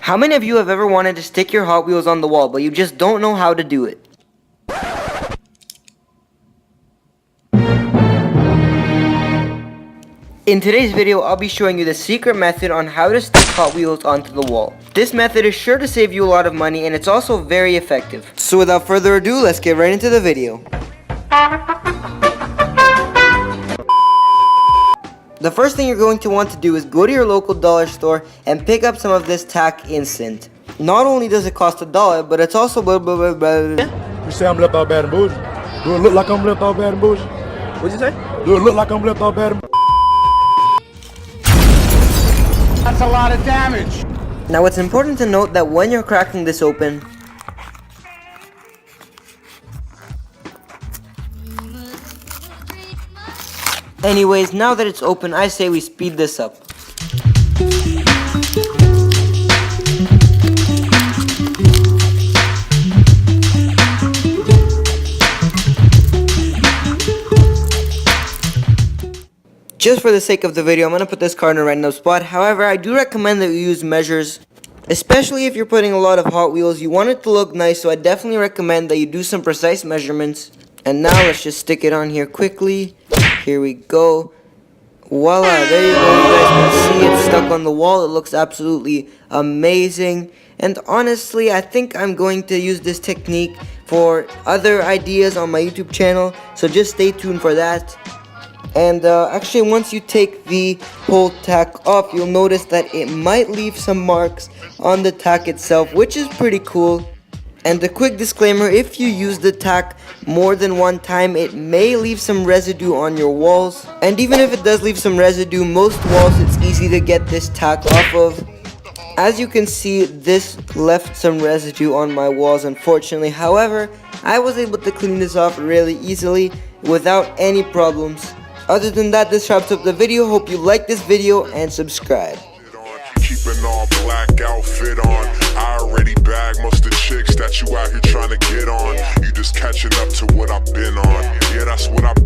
How many of you have ever wanted to stick your Hot Wheels on the wall, but you just don't know how to do it? In today's video, I'll be showing you the secret method on how to stick Hot Wheels onto the wall. This method is sure to save you a lot of money, and it's also very effective. So without further ado, let's get right into the video. The first thing you're going to want to do is go to your local dollar store and pick up some of this tack instant. Not only does it cost $1, but it's also You say I'm left out bad and bougie? Do it look like I'm left out bad and bougie? What'd you say? Do it look like I'm left out bad and bougie? That's a lot of damage. Now it's important to note that when you're cracking this open, anyways, now that it's open, I say we speed this up. Just for the sake of the video, I'm going to put this car in a random spot. However, I do recommend that you use measures, especially if you're putting a lot of Hot Wheels. You want it to look nice, so I definitely recommend that you do some precise measurements. And now let's just stick it on here quickly. Here we go. Voila, there you go. You guys can see it's stuck on the wall. It looks absolutely amazing. And honestly, I think I'm going to use this technique for other ideas on my YouTube channel. So just stay tuned for that. And actually, once you take the whole tack off, you'll notice that it might leave some marks on the tack itself, which is pretty cool. And a quick disclaimer, if you use the tack more than one time, it may leave some residue on your walls. And even if it does leave some residue, most walls it's easy to get this tack off of. As you can see, this left some residue on my walls, unfortunately. However, I was able to clean this off really easily without any problems. Other than that, this wraps up the video. Hope you like this video and subscribe. Keep an all black outfit on. I already bagged most of the chicks that you out here trying to get on. You just catching up to what I've been on. Yeah, that's what I've